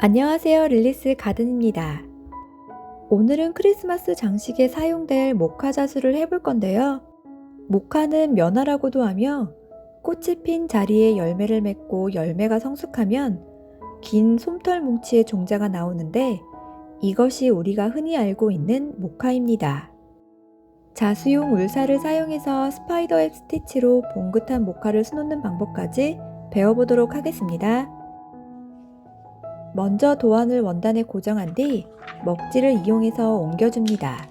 안녕하세요. 릴리스 가든입니다. 오늘은 크리스마스 장식에 사용될 모카 자수를 해볼 건데요. 모카는 면화라고도 하며 꽃이 핀 자리에 열매를 맺고 열매가 성숙하면 긴 솜털 뭉치의 종자가 나오는데 이것이 우리가 흔히 알고 있는 모카입니다. 자수용 울사를 사용해서 스파이더웹 스티치로 봉긋한 모카를 수놓는 방법까지 배워보도록 하겠습니다. 먼저 도안을 원단에 고정한 뒤 먹지를 이용해서 옮겨줍니다.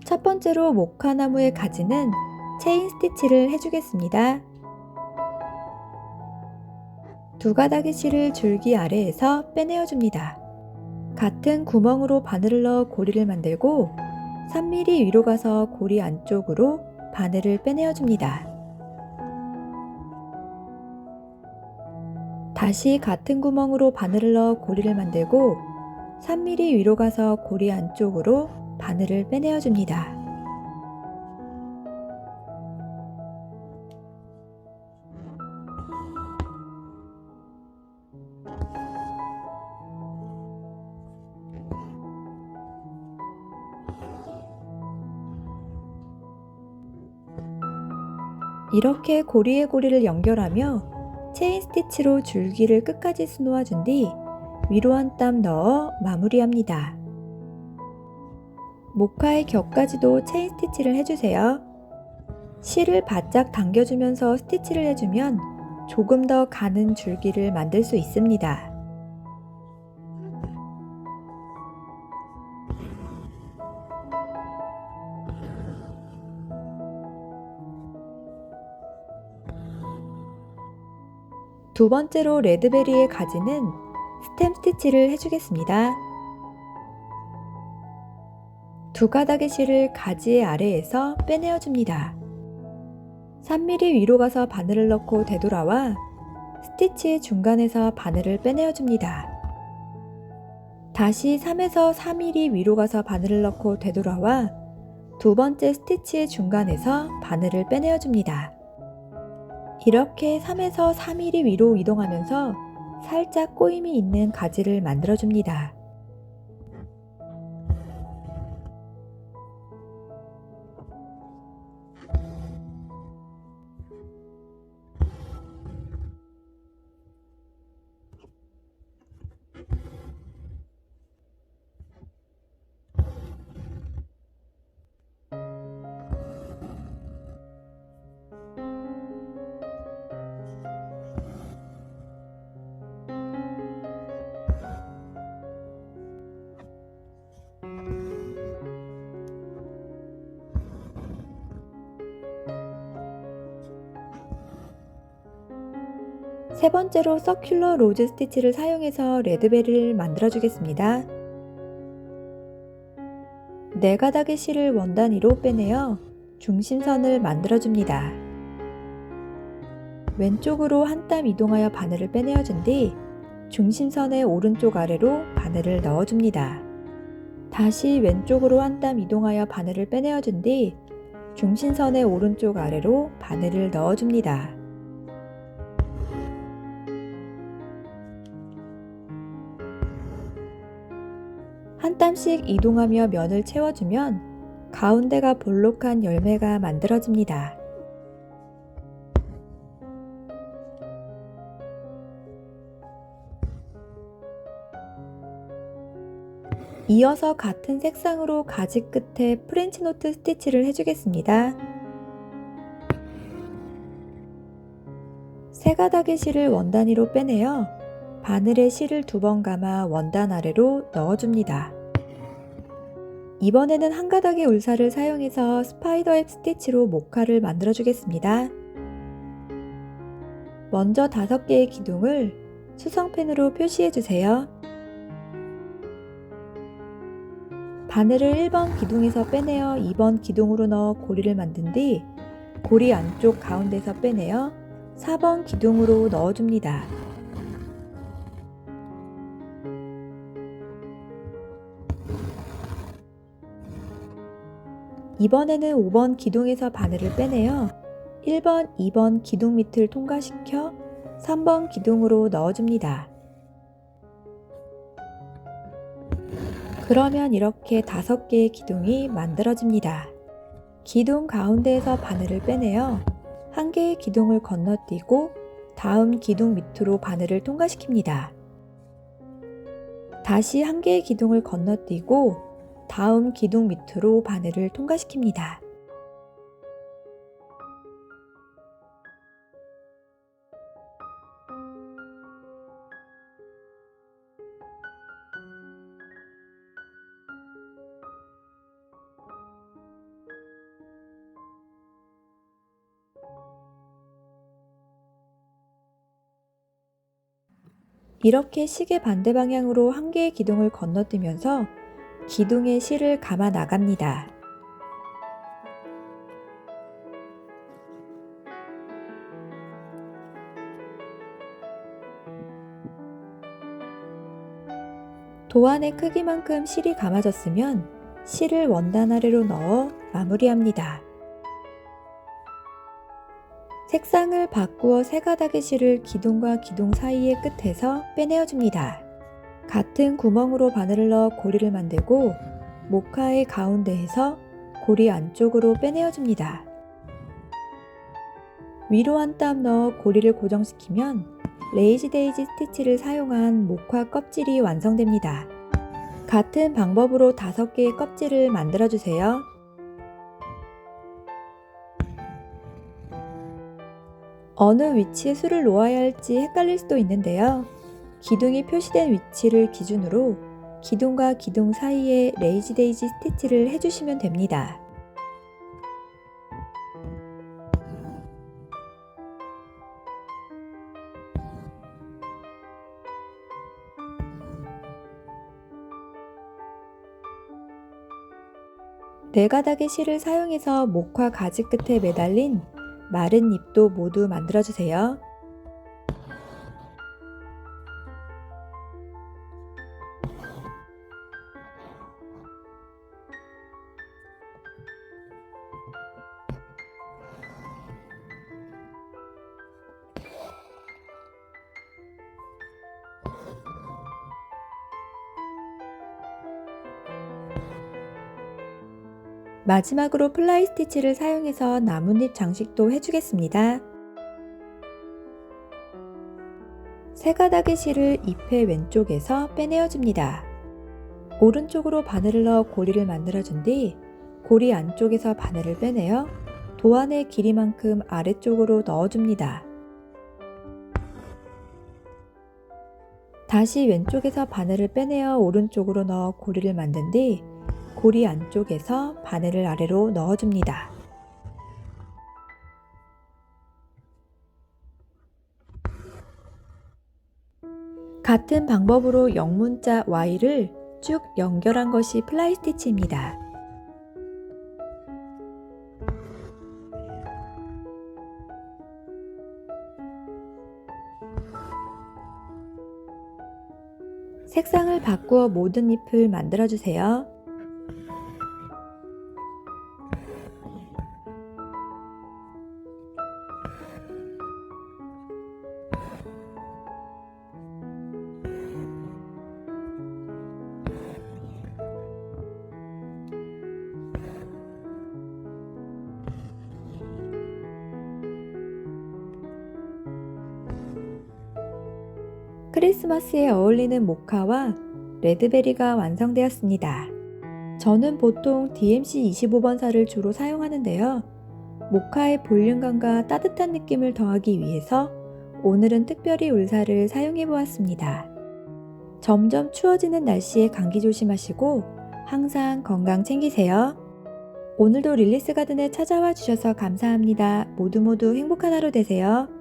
첫 번째로 모카나무의 가지는 체인 스티치를 해주겠습니다. 두 가닥의 실을 줄기 아래에서 빼내어줍니다. 같은 구멍으로 바늘을 넣어 고리를 만들고 3mm 위로 가서 고리 안쪽으로 바늘을 빼내어줍니다. 다시 같은 구멍으로 바늘을 넣어 고리를 만들고 3mm 위로 가서 고리 안쪽으로 바늘을 빼내어줍니다. 이렇게 고리에 고리를 연결하며 체인 스티치로 줄기를 끝까지 수놓아준 뒤 위로 한 땀 넣어 마무리합니다. 모카의 격까지도 체인 스티치를 해주세요. 실을 바짝 당겨주면서 스티치를 해주면 조금 더 가는 줄기를 만들 수 있습니다. 두 번째로 레드베리의 가지는 스템 스티치를 해주겠습니다. 두 가닥의 실을 가지의 아래에서 빼내어줍니다. 3mm 위로 가서 바늘을 넣고 되돌아와 스티치의 중간에서 바늘을 빼내어줍니다. 다시 3에서 4mm 위로 가서 바늘을 넣고 되돌아와 두 번째 스티치의 중간에서 바늘을 빼내어줍니다. 이렇게 3에서 4mm 위로 이동하면서 살짝 꼬임이 있는 가지를 만들어줍니다. 세 번째로 서큘러 로즈 스티치를 사용해서 레드베리를 만들어 주겠습니다. 네 가닥의 실을 원단 위로 빼내어 중심선을 만들어 줍니다. 왼쪽으로 한 땀 이동하여 바늘을 빼내어준 뒤 중심선의 오른쪽 아래로 바늘을 넣어줍니다. 다시 왼쪽으로 한 땀 이동하여 바늘을 빼내어준 뒤 중심선의 오른쪽 아래로 바늘을 넣어줍니다. 한 땀씩 이동하며 면을 채워주면 가운데가 볼록한 열매가 만들어집니다. 이어서 같은 색상으로 가지 끝에 프렌치 노트 스티치를 해주겠습니다. 세 가닥의 실을 원단 위로 빼내어 바늘에 실을 2번 감아 원단 아래로 넣어줍니다. 이번에는 한 가닥의 울사를 사용해서 스파이더웹 스티치로 모카를 만들어 주겠습니다. 먼저 5개의 기둥을 수성펜으로 표시해 주세요. 바늘을 1번 기둥에서 빼내어 2번 기둥으로 넣어 고리를 만든 뒤 고리 안쪽 가운데서 빼내어 4번 기둥으로 넣어줍니다. 이번에는 5번 기둥에서 바늘을 빼내어 1번, 2번 기둥 밑을 통과시켜 3번 기둥으로 넣어줍니다. 그러면 이렇게 5개의 기둥이 만들어집니다. 기둥 가운데에서 바늘을 빼내어 1개의 기둥을 건너뛰고 다음 기둥 밑으로 바늘을 통과시킵니다. 다시 1개의 기둥을 건너뛰고 다음 기둥 밑으로 바늘을 통과시킵니다. 이렇게 시계 반대 방향으로 1개의 기둥을 건너뛰면서 기둥의 실을 감아 나갑니다. 도안의 크기만큼 실이 감아졌으면 실을 원단 아래로 넣어 마무리합니다. 색상을 바꾸어 3가닥의 실을 기둥과 기둥 사이의 끝에서 빼내어줍니다. 같은 구멍으로 바늘을 넣어 고리를 만들고 모카의 가운데에서 고리 안쪽으로 빼내어줍니다. 위로 한 땀 넣어 고리를 고정시키면 레이지 데이지 스티치를 사용한 모카 껍질이 완성됩니다. 같은 방법으로 5개의 껍질을 만들어주세요. 어느 위치에 술을 놓아야 할지 헷갈릴 수도 있는데요. 기둥이 표시된 위치를 기준으로 기둥과 기둥 사이에 레이지 데이지 스티치를 해주시면 됩니다. 네 가닥의 실을 사용해서 목화 가지 끝에 매달린 마른 잎도 모두 만들어주세요. 마지막으로 플라이 스티치를 사용해서 나뭇잎 장식도 해주겠습니다. 3가닥의 실을 잎의 왼쪽에서 빼내어줍니다. 오른쪽으로 바늘을 넣어 고리를 만들어준 뒤 고리 안쪽에서 바늘을 빼내어 도안의 길이만큼 아래쪽으로 넣어줍니다. 다시 왼쪽에서 바늘을 빼내어 오른쪽으로 넣어 고리를 만든 뒤 고리 안쪽에서 바늘을 아래로 넣어줍니다. 같은 방법으로 영문자 Y를 쭉 연결한 것이 플라이 스티치입니다. 색상을 바꾸어 모든 잎을 만들어주세요. 크리스마스에 어울리는 모카와 레드베리가 완성되었습니다. 저는 보통 DMC 25번살을 주로 사용하는데요. 모카의 볼륨감과 따뜻한 느낌을 더하기 위해서 오늘은 특별히 울살을 사용해 보았습니다. 점점 추워지는 날씨에 감기 조심하시고 항상 건강 챙기세요. 오늘도 릴리스 가든에 찾아와 주셔서 감사합니다. 모두 행복한 하루 되세요.